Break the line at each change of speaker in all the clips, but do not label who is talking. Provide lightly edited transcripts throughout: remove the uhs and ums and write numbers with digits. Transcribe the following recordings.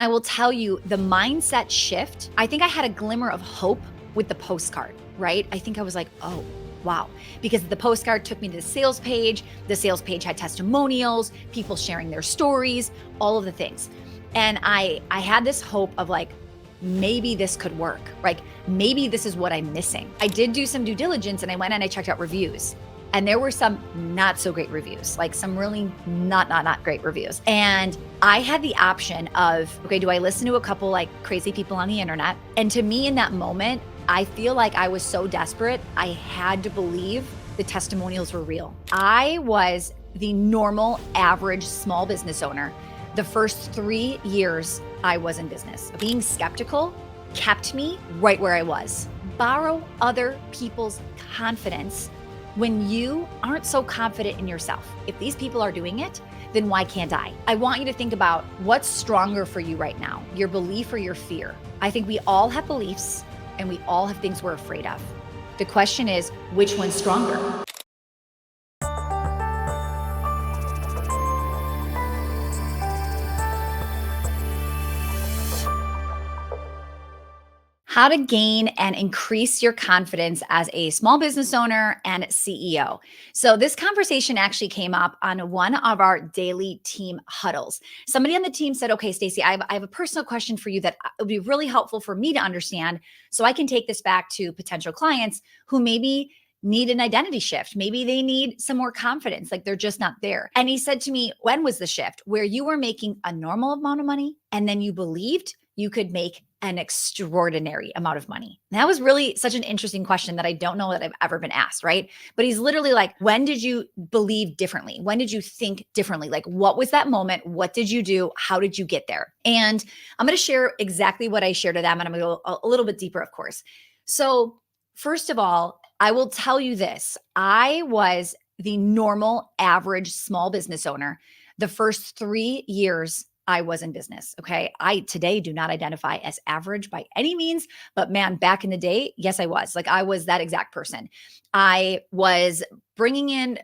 I will tell you the mindset shift. I think I had a glimmer of hope with the postcard, right? I think I was like, oh, wow. Because the postcard took me to the sales page. The sales page had testimonials, people sharing their stories, all of the things. And I had this hope of like, maybe this could work. Like maybe this is what I'm missing. I did do some due diligence and I went and I checked out reviews. And there were some not so great reviews, like some really not great reviews. And I had the option of, okay, do I listen to a couple like crazy people on the internet? And to me in that moment, I feel like I was so desperate, I had to believe the testimonials were real. I was the normal, average small business owner. The first 3 years I was in business. Being skeptical kept me right where I was. Borrow other people's confidence when you aren't so confident in yourself. If these people are doing it, then why can't I? I want you to think about what's stronger for you right now, your belief or your fear. I think we all have beliefs and we all have things we're afraid of. The question is, which one's stronger? How to gain and increase your confidence as a small business owner and CEO. So, this conversation actually came up on one of our daily team huddles. Somebody on the team said, okay, Stacey, I have a personal question for you that would be really helpful for me to understand so I can take this back to potential clients who maybe need an identity shift. Maybe they need some more confidence, like they're just not there. And he said to me, when was the shift where you were making a normal amount of money and then you believed you could make an extraordinary amount of money? And that was really such an interesting question that I don't know that I've ever been asked, right? But he's literally like, when did you believe differently? When did you think differently? Like, what was that moment? What did you do? How did you get there? And I'm going to share exactly what I shared to them. And I'm going to go a little bit deeper, of course. So, first of all, I will tell you this. I was the normal, average small business owner the first 3 years I was in business. Okay. I today do not identify as average by any means, but man, back in the day, yes, I was. Like I was that exact person. I was bringing in,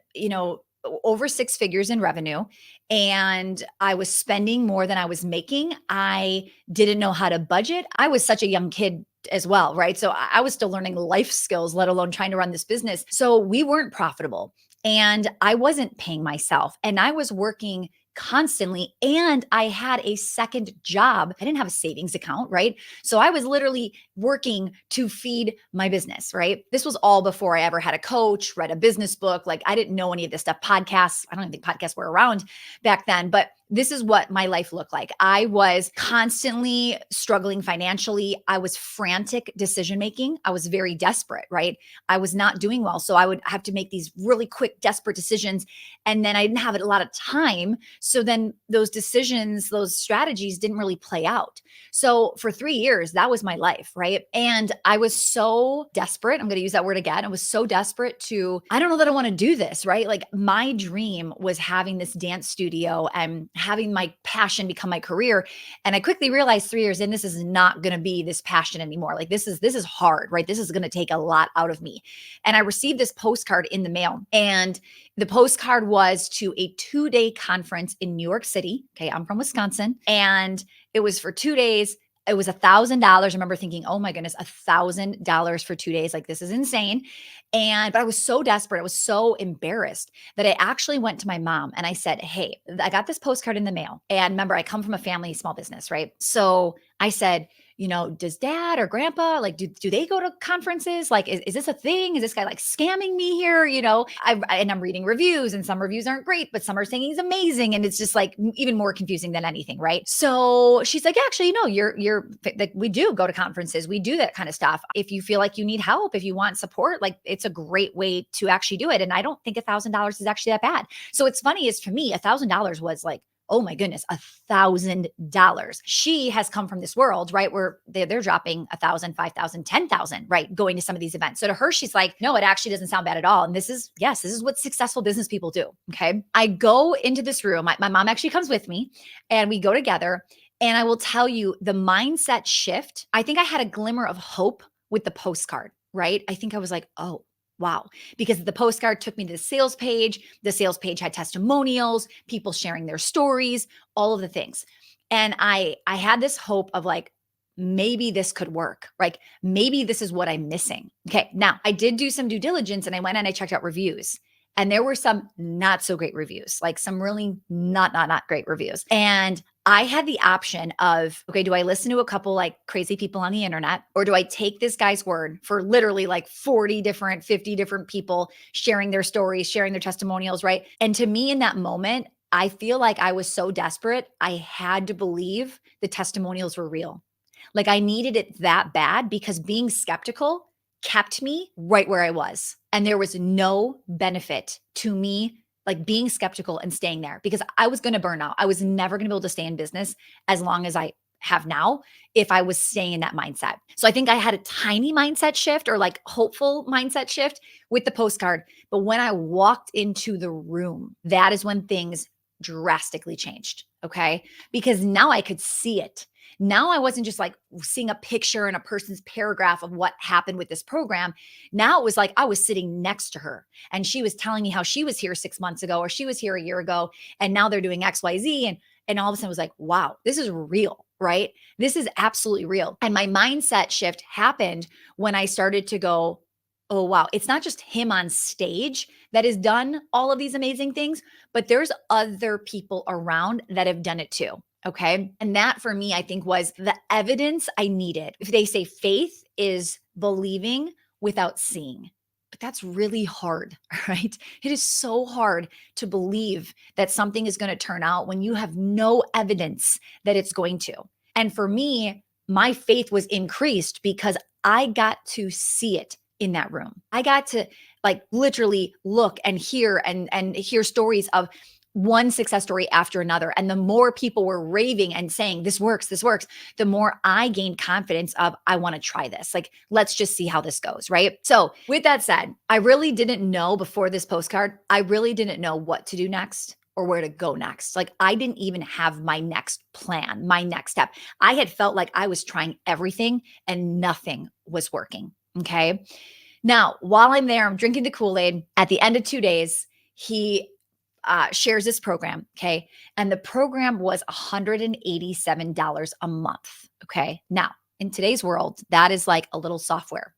over 6 figures in revenue, and I was spending more than I was making. I didn't know how to budget. I was such a young kid as well, right? So I was still learning life skills, let alone trying to run this business. So we weren't profitable and I wasn't paying myself and I was working constantly, and I had a second job. I didn't have a savings account, right? So I was literally working to feed my business, right? This was all before I ever had a coach, read a business book. Like I didn't know any of this stuff. Podcasts, I don't even think podcasts were around back then, but this is what my life looked like. I was constantly struggling financially. I was frantic decision making. I was very desperate, right? I was not doing well. So I would have to make these really quick, desperate decisions. And then I didn't have a lot of time. So then those decisions, those strategies didn't really play out. So for 3 years, that was my life, right? And I was so desperate. I'm going to use that word again. I was so desperate I don't know that I want to do this, right? Like my dream was having this dance studio and having my passion become my career. And I quickly realized 3 years in, this is not going to be this passion anymore. Like this is hard, right? This is going to take a lot out of me. And I received this postcard in the mail, and the postcard was to a 2-day conference in New York City. Okay. I'm from Wisconsin, and it was for 2 days. It was $1,000. I remember thinking, oh my goodness, $1,000 for 2 days. Like this is insane. But I was so desperate. I was so embarrassed that I actually went to my mom and I said, hey, I got this postcard in the mail. And remember, I come from a family small business, right? So I said, does dad or grandpa, like, do they go to conferences? Like, is this a thing? Is this guy like scamming me here? And I'm reading reviews, and some reviews aren't great, but some are saying he's amazing. And it's just like even more confusing than anything. Right. So she's like, actually, you're like, we do go to conferences. We do that kind of stuff. If you feel like you need help, if you want support, like it's a great way to actually do it. And I don't think $1,000 is actually that bad. So it's funny is for me, $1,000 was like, oh my goodness, $1,000. She has come from this world, right, where they're dropping 1,000, 5,000, 10,000, right, going to some of these events. So to her, she's like, no, it actually doesn't sound bad at all. And this is what successful business people do. Okay. I go into this room. My mom actually comes with me, and we go together. And I will tell you the mindset shift. I think I had a glimmer of hope with the postcard, right? I think I was like, oh, wow. Because the postcard took me to the sales page. The sales page had testimonials, people sharing their stories, all of the things. And I had this hope of like, maybe this could work. Like maybe this is what I'm missing. Okay. Now I did do some due diligence and I went and I checked out reviews. And there were some not so great reviews, like some really not great reviews. And I had the option of, okay, do I listen to a couple like crazy people on the internet, or do I take this guy's word for literally like 40 different, 50 different people sharing their stories, sharing their testimonials, right? And to me in that moment, I feel like I was so desperate, I had to believe the testimonials were real. Like I needed it that bad because being skeptical kept me right where I was. And there was no benefit to me like being skeptical and staying there because I was going to burn out. I was never going to be able to stay in business as long as I have now if I was staying in that mindset. So I think I had a tiny mindset shift or like hopeful mindset shift with the postcard. But when I walked into the room, that is when things drastically changed. Okay. Because now I could see it. Now I wasn't just like seeing a picture and a person's paragraph of what happened with this program. Now it was like I was sitting next to her and she was telling me how she was here 6 months ago or she was here a year ago and now they're doing XYZ. And all of a sudden it was like, wow, this is real, right? This is absolutely real. And my mindset shift happened when I started to go, oh, wow, it's not just him on stage that has done all of these amazing things, but there's other people around that have done it too. Okay. And that for me, I think was the evidence I needed. If they say faith is believing without seeing, but that's really hard, right? It is so hard to believe that something is going to turn out when you have no evidence that it's going to. And for me, my faith was increased because I got to see it in that room. I got to like literally look and hear stories of one success story after another. And the more people were raving and saying, this works, the more I gained confidence of, I want to try this. Like, let's just see how this goes. Right. So with that said, I really didn't know before this postcard, I really didn't know what to do next or where to go next. Like I didn't even have my next plan, my next step. I had felt like I was trying everything and nothing was working. Okay. Now, while I'm there, I'm drinking the Kool-Aid. At the end of 2 days, he shares this program. Okay. And the program was $187 a month. Okay. Now, in today's world, that is like a little software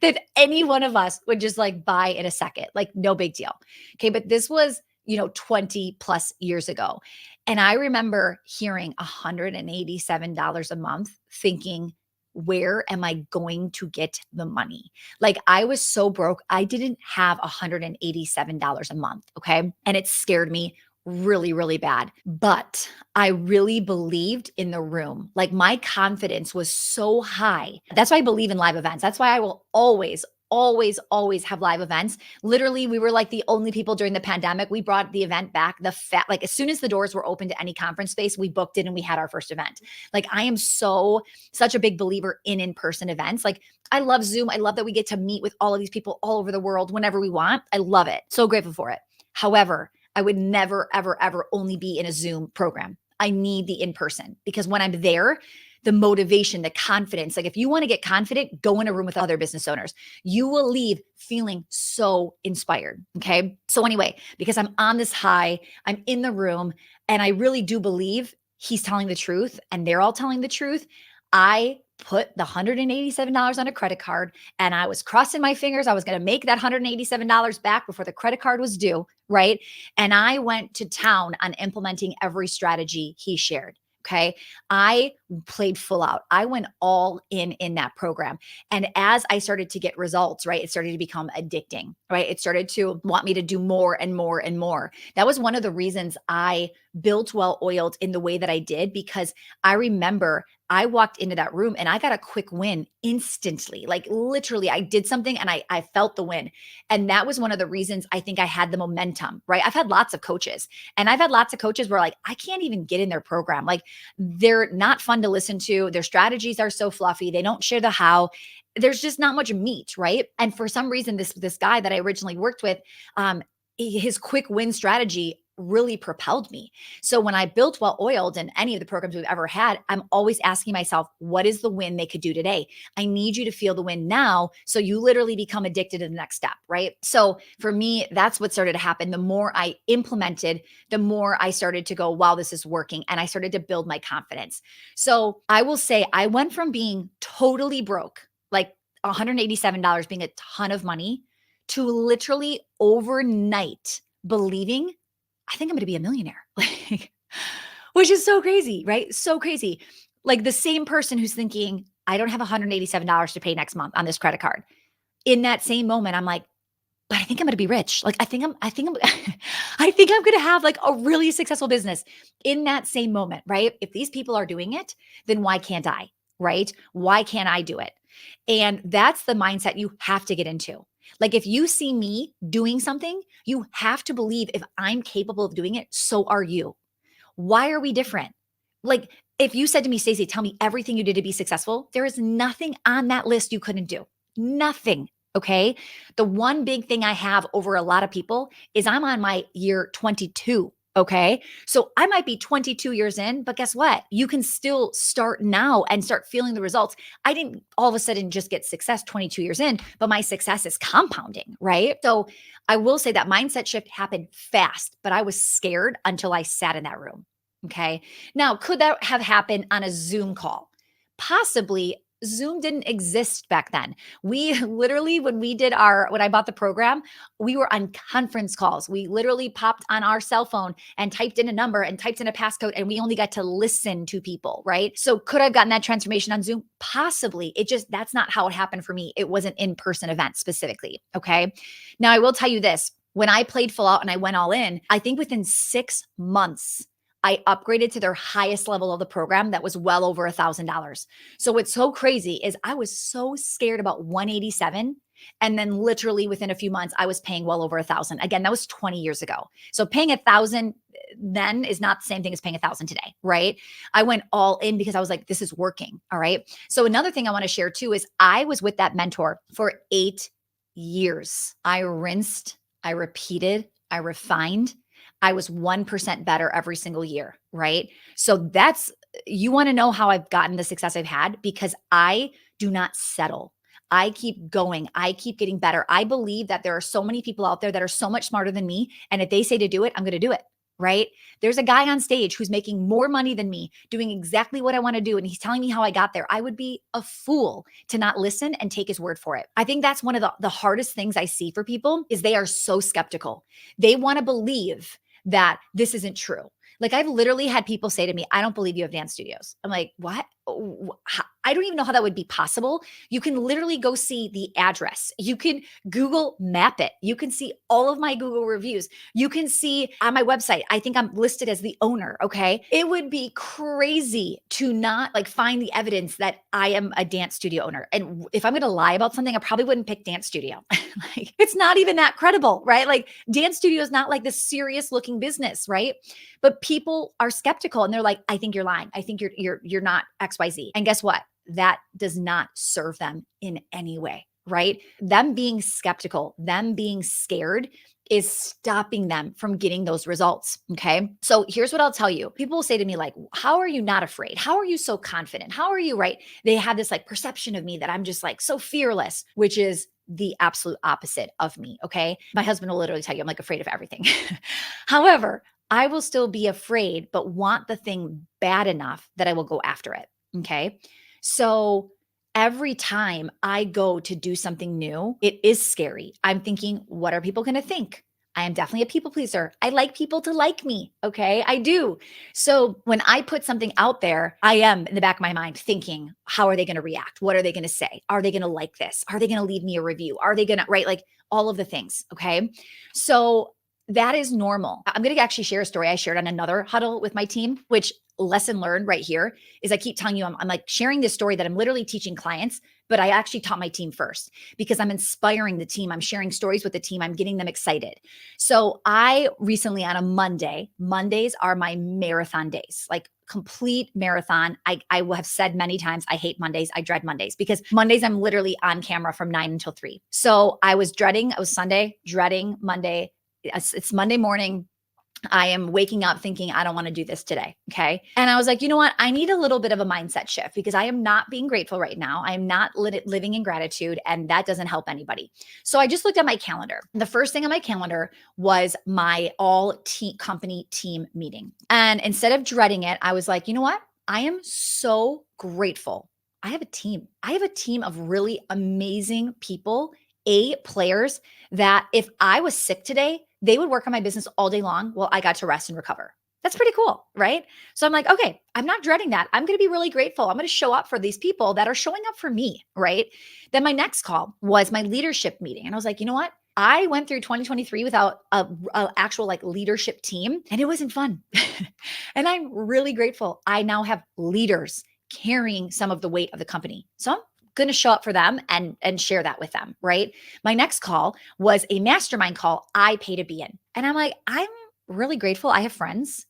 that any one of us would just like buy in a second, like no big deal. Okay. But this was, 20 plus years ago. And I remember hearing $187 a month thinking, where am I going to get the money? Like I was so broke. I didn't have $187 a month. Okay. And it scared me really, really bad. But I really believed in the room. Like my confidence was so high. That's why I believe in live events. That's why I will always have live events. Literally, we were like the only people during the pandemic. We brought the event back. Like as soon as the doors were open to any conference space, we booked it and we had our first event. Like I am such a big believer in in-person events. Like I love Zoom. I love that we get to meet with all of these people all over the world whenever we want. I love it. So grateful for it. However, I would never, ever only be in a Zoom program. I need the in-person because when I'm there, the motivation, the confidence, like if you want to get confident, go in a room with other business owners. You will leave feeling so inspired. Okay. So anyway, because I'm on this high, I'm in the room and I really do believe he's telling the truth and they're all telling the truth. I put the $187 on a credit card and I was crossing my fingers. I was going to make that $187 back before the credit card was due. Right. And I went to town on implementing every strategy he shared. Okay. I played full out. I went all in that program. And as I started to get results, right, it started to become addicting, right? It started to want me to do more and more and more. That was one of the reasons I built Well Oiled in the way that I did, because I remember I walked into that room and I got a quick win instantly. Like literally, I did something and I felt the win. And that was one of the reasons I think I had the momentum, right? I've had lots of coaches and I've had lots of coaches where like, I can't even get in their program. Like they're not fun to listen to. Their strategies are so fluffy. They don't share the how. There's just not much meat, right? And for some reason, this guy that I originally worked with, his quick win strategy really propelled me. So when I built Well Oiled and any of the programs we've ever had, I'm always asking myself, what is the win they could do today? I need you to feel the win now. So you literally become addicted to the next step, right? So for me, that's what started to happen. The more I implemented, the more I started to go, wow, this is working. And I started to build my confidence. So I will say I went from being totally broke, like $187 being a ton of money, to literally overnight believing I think I'm going to be a millionaire. Like, which is so crazy, right? So crazy. Like the same person who's thinking, I don't have $187 to pay next month on this credit card. In that same moment, I'm like, but I think I'm going to be rich. Like I think I'm going to have like a really successful business in that same moment, right? If these people are doing it, then why can't I? Right? Why can't I do it? And that's the mindset you have to get into. Like if you see me doing something, you have to believe if I'm capable of doing it, so are you. Why are we different? Like if you said to me, Stacey, tell me everything you did to be successful, there is nothing on that list you couldn't do. Nothing. Okay. The one big thing I have over a lot of people is I'm on my year 22. Okay. So I might be 22 years in, but guess what? You can still start now and start feeling the results. I didn't all of a sudden just get success 22 years in, but my success is compounding. Right. So I will say that mindset shift happened fast, but I was scared until I sat in that room. Okay. Now, could that have happened on a Zoom call? Possibly. Zoom didn't exist back then. We literally, when I bought the program, we were on conference calls. We literally popped on our cell phone and typed in a number and typed in a passcode, and we only got to listen to people, right? So could I have gotten that transformation on Zoom? Possibly. That's not how it happened for me. It was an in-person event specifically. Okay. Now I will tell you this. When I played full out and I went all in, I think within 6 months, I upgraded to their highest level of the program that was well over $1,000. So what's so crazy is I was so scared about 187. And then literally within a few months, I was paying well over 1,000. Again, that was 20 years ago. So paying 1,000 then is not the same thing as paying 1,000 today, right? I went all in because I was like, this is working. All right. So another thing I want to share too is I was with that mentor for 8 years. I rinsed, I repeated, I refined. I was 1% better every single year, right? So you want to know how I've gotten the success I've had because I do not settle. I keep going. I keep getting better. I believe that there are so many people out there that are so much smarter than me. And if they say to do it, I'm going to do it, right? There's a guy on stage who's making more money than me, doing exactly what I want to do. And he's telling me how I got there. I would be a fool to not listen and take his word for it. I think that's one of the hardest things I see for people is they are so skeptical. They want to believe that this isn't true. Like I've literally had people say to me, I don't believe you have dance studios. I'm like, what? I don't even know how that would be possible. You can literally go see the address. You can Google map it. You can see all of my Google reviews. You can see on my website, I think I'm listed as the owner. Okay. It would be crazy to not like find the evidence that I am a dance studio owner. And if I'm going to lie about something, I probably wouldn't pick dance studio. Like it's not even that credible, right? Like dance studio is not like this serious looking business, right? But people are skeptical and they're like, I think you're lying. I think you're not XYZ. And guess what? That does not serve them in any way, right? Them being skeptical, them being scared is stopping them from getting those results. Okay. So here's what I'll tell you. People will say to me, like, how are you not afraid? How are you so confident? How are you, right? They have this like perception of me that I'm just like so fearless, which is the absolute opposite of me. Okay. My husband will literally tell you I'm like afraid of everything. However, I will still be afraid, but want the thing bad enough that I will go after it. Okay. So every time I go to do something new, it is scary. I'm thinking, what are people going to think? I am definitely a people pleaser. I like people to like me. Okay. I do. So when I put something out there, I am in the back of my mind thinking, how are they going to react? What are they going to say? Are they going to like this? Are they going to leave me a review? Are they going to, right? Like all of the things. Okay. So that is normal. I'm going to actually share a story I shared on another huddle with my team, which lesson learned right here is I keep telling you, I'm like sharing this story that I'm literally teaching clients, but I actually taught my team first because I'm inspiring the team. I'm sharing stories with the team. I'm getting them excited. So I recently on a Mondays are my marathon days, like complete marathon. I have said many times, I hate Mondays. I dread Mondays because Mondays I'm literally on camera from 9 until 3. So I was Sunday, dreading Monday. It's Monday morning. I am waking up thinking, I don't want to do this today. Okay. And I was like, you know what? I need a little bit of a mindset shift because I am not being grateful right now. I am not living in gratitude, and that doesn't help anybody. So I just looked at my calendar. The first thing on my calendar was my company team meeting. And instead of dreading it, I was like, you know what? I am so grateful. I have a team. I have a team of really amazing people, players, that if I was sick today, they would work on my business all day long while I got to rest and recover. That's pretty cool, right? So I'm like, okay, I'm not dreading that. I'm going to be really grateful. I'm going to show up for these people that are showing up for me, right? Then my next call was my leadership meeting. And I was like, you know what? I went through 2023 without a actual like leadership team, and it wasn't fun. And I'm really grateful. I now have leaders carrying some of the weight of the company. So I'm going to show up for them and share that with them, right? My next call was a mastermind call I pay to be in. And I'm like, I'm really grateful. I have friends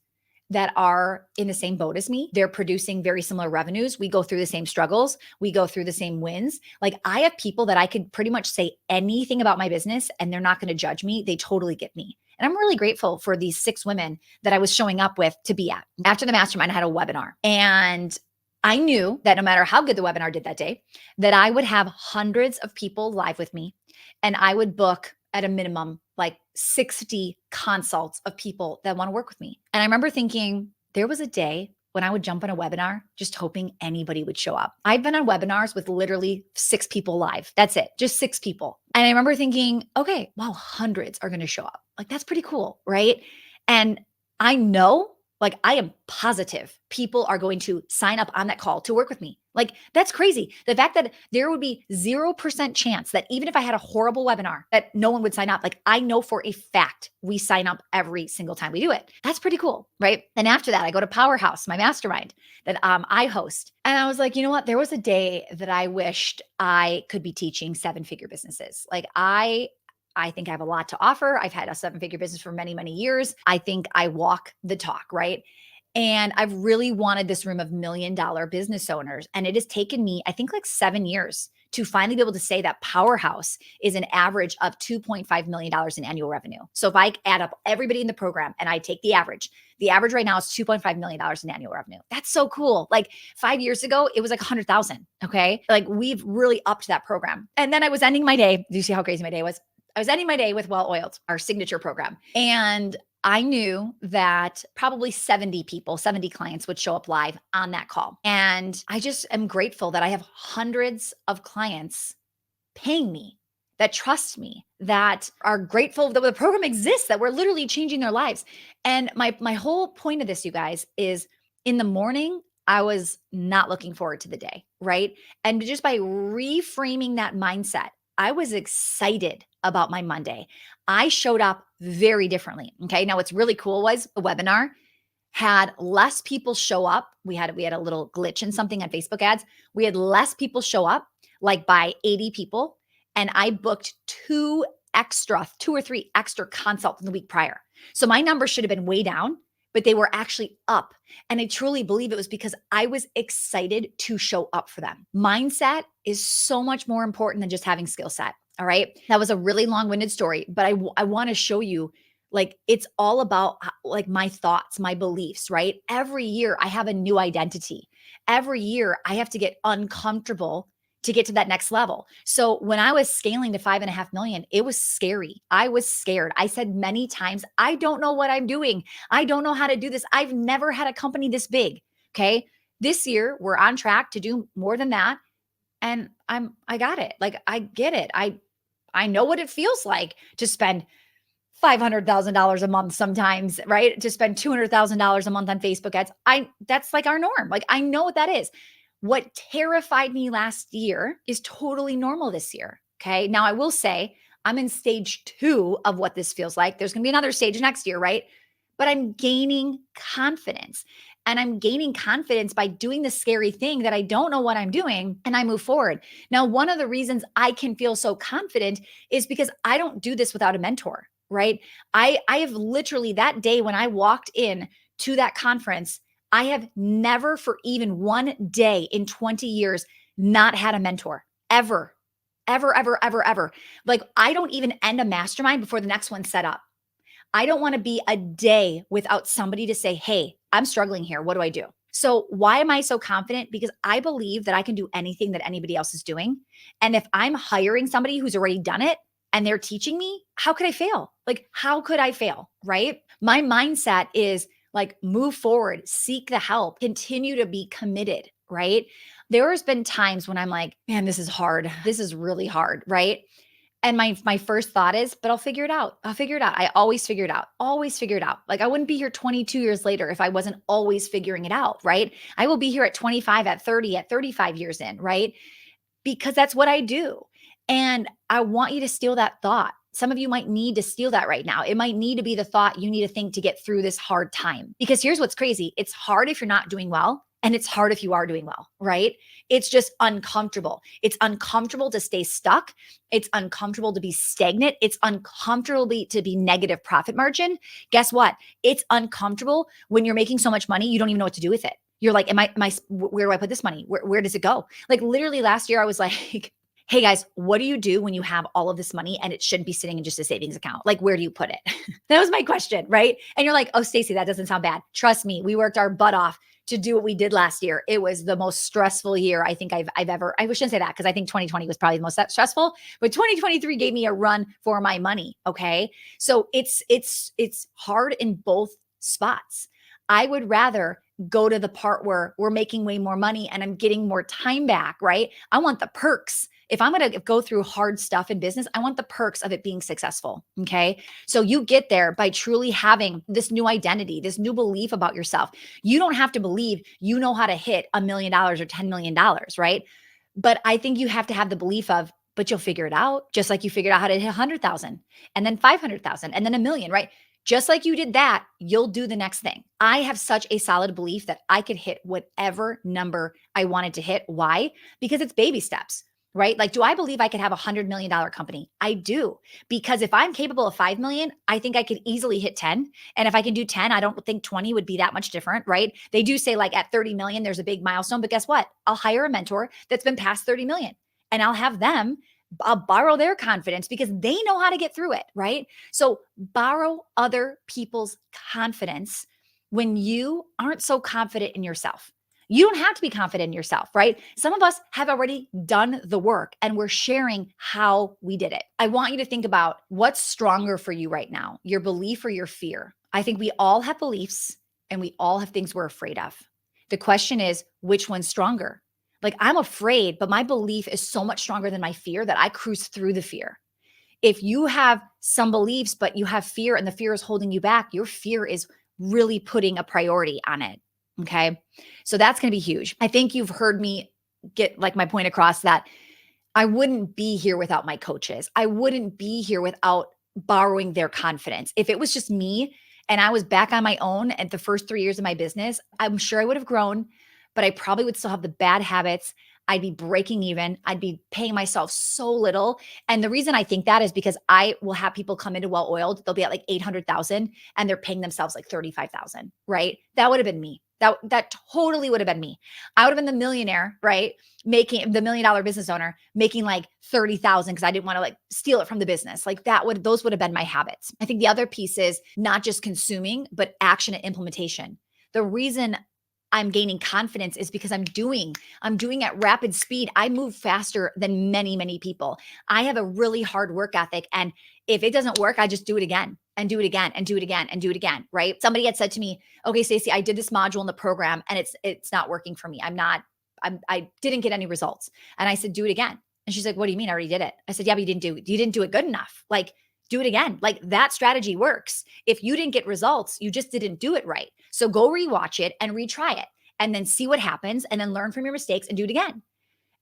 that are in the same boat as me. They're producing very similar revenues. We go through the same struggles. We go through the same wins. Like, I have people that I could pretty much say anything about my business and they're not going to judge me. They totally get me. And I'm really grateful for these 6 women that I was showing up with to be at. After the mastermind, I had a webinar, and I knew that no matter how good the webinar did that day, that I would have hundreds of people live with me, and I would book at a minimum like 60 consults of people that want to work with me. And I remember thinking there was a day when I would jump on a webinar just hoping anybody would show up. I've been on webinars with literally 6 people live. That's it, just 6 people. And I remember thinking, okay, wow, hundreds are going to show up. Like, that's pretty cool, right? And I know, like, I am positive people are going to sign up on that call to work with me. Like, that's crazy. The fact that there would be 0% chance that even if I had a horrible webinar, that no one would sign up. Like, I know for a fact we sign up every single time we do it. That's pretty cool, right? And after that, I go to Powerhouse, my mastermind that I host. And I was like, you know what? There was a day that I wished I could be teaching 7-figure businesses. Like, I think I have a lot to offer. I've had a 7-figure business for many, many years. I think I walk the talk, right? And I've really wanted this room of $1 million business owners. And it has taken me, I think, like 7 years to finally be able to say that Powerhouse is an average of $2.5 million in annual revenue. So if I add up everybody in the program and I take the average right now is $2.5 million in annual revenue. That's so cool. Like, 5 years ago, it was like 100,000. Okay. Like, we've really upped that program. And then I was ending my day. Do you see how crazy my day was? I was ending my day with Well Oiled, our signature program. And I knew that probably 70 clients would show up live on that call. And I just am grateful that I have hundreds of clients paying me, that trust me, that are grateful that the program exists, that we're literally changing their lives. And my whole point of this, you guys, is in the morning, I was not looking forward to the day, right? And just by reframing that mindset, I was excited about my Monday. I showed up very differently. Okay. Now, what's really cool was the webinar had less people show up. We had a little glitch in something on Facebook ads. We had less people show up, like by 80 people. And I booked 2 or 3 extra consults in the week prior. So my numbers should have been way down, but they were actually up. And I truly believe it was because I was excited to show up for them. Mindset is so much more important than just having skill set. All right. That was a really long-winded story, but I want to show you, like, it's all about like my thoughts, my beliefs, right? Every year I have a new identity. Every year I have to get uncomfortable to get to that next level. So when I was scaling to 5.5 million, it was scary. I was scared. I said many times, I don't know what I'm doing. I don't know how to do this. I've never had a company this big. Okay. This year we're on track to do more than that. And I got it. Like, I get it. I know what it feels like to spend $500,000 a month sometimes, right? To spend $200,000 a month on Facebook ads. That's like our norm. Like, I know what that is. What terrified me last year is totally normal this year. Okay. Now, I will say I'm in stage 2 of what this feels like. There's going to be another stage next year, right? But I'm gaining confidence. And I'm gaining confidence by doing the scary thing that I don't know what I'm doing, and I move forward. Now, one of the reasons I can feel so confident is because I don't do this without a mentor, right? I have literally, that day when I walked in to that conference, I have never for even one day in 20 years not had a mentor, ever, ever, ever, ever, ever. Like, I don't even end a mastermind before the next one's set up. I don't want to be a day without somebody to say, hey, I'm struggling here. What do I do? So, why am I so confident? Because I believe that I can do anything that anybody else is doing. And if I'm hiring somebody who's already done it and they're teaching me, how could I fail? Like, how could I fail? Right? My mindset is like, move forward, seek the help, continue to be committed. Right? There has been times when I'm like, man, this is hard. This is really hard. Right? And my first thought is, but I'll figure it out. I'll figure it out. I always figure it out. Always figure it out. Like I wouldn't be here 22 years later if I wasn't always figuring it out, right? I will be here at 25, at 30, at 35 years in, right? Because that's what I do. And I want you to steal that thought. Some of you might need to steal that right now. It might need to be the thought you need to think to get through this hard time. Because here's what's crazy. It's hard if you're not doing well, and it's hard if you are doing well, right? It's just uncomfortable. It's uncomfortable to stay stuck. It's uncomfortable to be stagnant. It's uncomfortable to be negative profit margin. Guess what? It's uncomfortable when you're making so much money, you don't even know what to do with it. You're like, where do I put this money? Where does it go? Like literally last year, I was like, hey guys, what do you do when you have all of this money and it shouldn't be sitting in just a savings account? Like, where do you put it? That was my question, right? And you're like, oh, Stacey, that doesn't sound bad. Trust me, we worked our butt off to do what we did last year. It was the most stressful year I think I've ever, I shouldn't say that because I think 2020 was probably the most stressful, but 2023 gave me a run for my money. Okay. So it's hard in both spots. I would rather go to the part where we're making way more money and I'm getting more time back, right? I want the perks. If I'm going to go through hard stuff in business, I want the perks of it being successful. Okay. So you get there by truly having this new identity, this new belief about yourself. You don't have to believe you know how to hit $1 million or $10 million, right? But I think you have to have the belief of, but you'll figure it out, just like you figured out how to hit 100,000 and then 500,000 and then a million, right? Just like you did that, you'll do the next thing. I have such a solid belief that I could hit whatever number I wanted to hit. Why? Because it's baby steps, right? Like, do I believe I could have $100 million company? I do. Because if I'm capable of 5 million, I think I could easily hit 10. And if I can do 10, I don't think 20 would be that much different, right? They do say like at 30 million, there's a big milestone, but guess what? I'll hire a mentor that's been past 30 million and I'll borrow their confidence because they know how to get through it, right? So borrow other people's confidence when you aren't so confident in yourself. You don't have to be confident in yourself, right? Some of us have already done the work and we're sharing how we did it. I want you to think about what's stronger for you right now, your belief or your fear. I think we all have beliefs and we all have things we're afraid of. The question is, which one's stronger? Like I'm afraid, but my belief is so much stronger than my fear that I cruise through the fear. If you have some beliefs, but you have fear and the fear is holding you back, your fear is really putting a priority on it. Okay. So that's going to be huge. I think you've heard me get like my point across that I wouldn't be here without my coaches. I wouldn't be here without borrowing their confidence. If it was just me and I was back on my own at the first 3 years of my business, I'm sure I would have grown, but I probably would still have the bad habits. I'd be breaking even. I'd be paying myself so little. And the reason I think that is because I will have people come into Well Oiled. They'll be at like 800,000 and they're paying themselves like 35,000, right? That would have been me. That totally would have been me. I would have been the millionaire, right? Making the $1 million business owner, making like 30,000 because I didn't want to like steal it from the business. Like those would have been my habits. I think the other piece is not just consuming, but action and implementation. The reason I'm gaining confidence is because I'm doing at rapid speed. I move faster than many, many people. I have a really hard work ethic. And if it doesn't work, I just do it again and do it again and do it again and do it again. Right. Somebody had said to me, okay, Stacey, I did this module in the program and it's not working for me. I didn't get any results. And I said, do it again. And she's like, what do you mean? I already did it. I said, yeah, but you didn't do it good enough. Like, do it again. Like that strategy works. If you didn't get results, you just didn't do it right. So go rewatch it and retry it and then see what happens and then learn from your mistakes and do it again.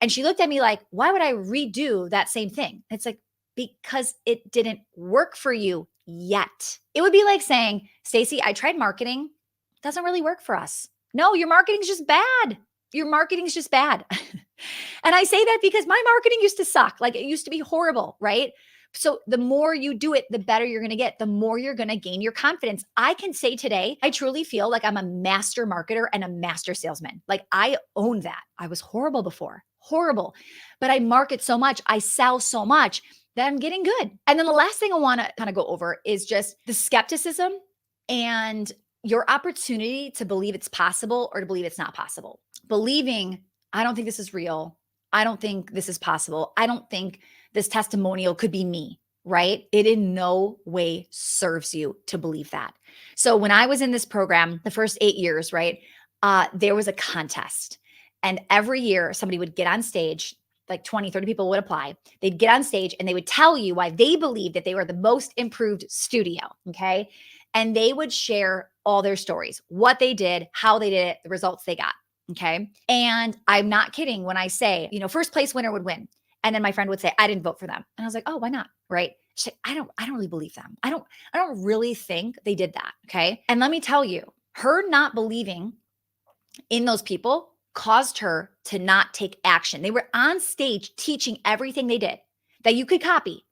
And she looked at me like, why would I redo that same thing? It's like, because it didn't work for you yet. It would be like saying, Stacey, I tried marketing. It doesn't really work for us. No, your marketing's just bad. Your marketing's just bad. And I say that because my marketing used to suck. Like it used to be horrible, right? So the more you do it, the better you're going to get, the more you're going to gain your confidence. I can say today, I truly feel like I'm a master marketer and a master salesman. Like I own that. I was horrible before, horrible, but I market so much, I sell so much that I'm getting good. And then the last thing I want to kind of go over is just the skepticism and your opportunity to believe it's possible or to believe it's not possible. Believing, I don't think this is real. I don't think this is possible. I don't think this testimonial could be me, right? It in no way serves you to believe that. So when I was in this program, the first 8 years, right, there was a contest. And every year somebody would get on stage, like 20, 30 people would apply. They'd get on stage and they would tell you why they believed that they were the most improved studio, okay? And they would share all their stories, what they did, how they did it, the results they got. Okay. And I'm not kidding when I say, first place winner would win. And then my friend would say, I didn't vote for them. And I was like, oh, why not? Right. She's like, I don't really believe them. I don't really think they did that. Okay. And let me tell you, her not believing in those people caused her to not take action. They were on stage teaching everything they did that you could copy,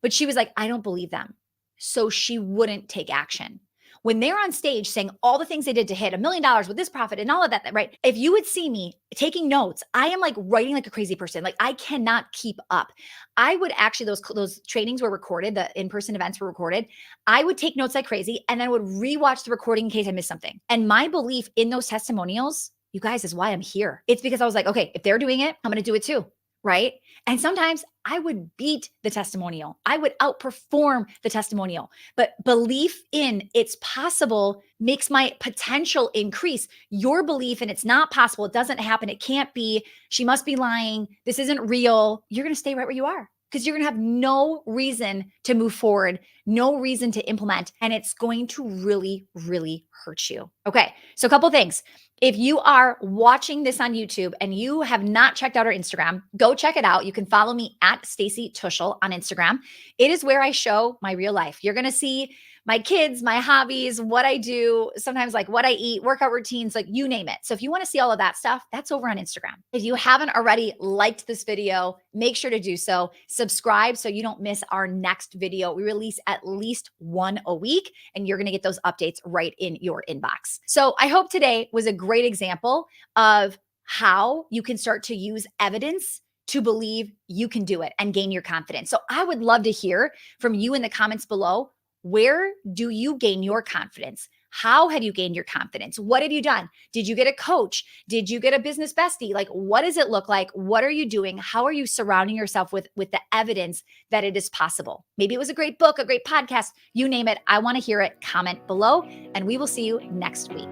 but she was like, I don't believe them. So she wouldn't take action. When they're on stage saying all the things they did to hit $1 million with this profit and all of that, right? If you would see me taking notes, I am like writing like a crazy person. Like I cannot keep up. I would actually, those trainings were recorded, the in-person events were recorded. I would take notes like crazy and then I would rewatch the recording in case I missed something. And my belief in those testimonials, you guys, is why I'm here. It's because I was like, okay, if they're doing it, I'm going to do it too. Right. And sometimes I would beat the testimonial. I would outperform the testimonial, but belief in it's possible makes my potential increase. Your belief in it's not possible, it doesn't happen, it can't be, she must be lying, this isn't real. You're going to stay right where you are because you're going to have no reason to move forward, no reason to implement, and it's going to really, really hurt you. Okay. So a couple things. If you are watching this on YouTube and you have not checked out our Instagram, go check it out. You can follow me at Stacy Tuschel on Instagram. It is where I show my real life. You're going to see my kids, my hobbies, what I do, sometimes like what I eat, workout routines, like you name it. So if you want to see all of that stuff, that's over on Instagram. If you haven't already liked this video, make sure to do so. Subscribe so you don't miss our next video. We release at least one a week and you're going to get those updates right in your inbox. So I hope today was a great example of how you can start to use evidence to believe you can do it and gain your confidence. So I would love to hear from you in the comments below. Where do you gain your confidence? How have you gained your confidence? What have you done? Did you get a coach? Did you get a business bestie? Like, what does it look like? What are you doing? How are you surrounding yourself with the evidence that it is possible? Maybe it was a great book, a great podcast, you name it. I want to hear it. Comment below, and we will see you next week.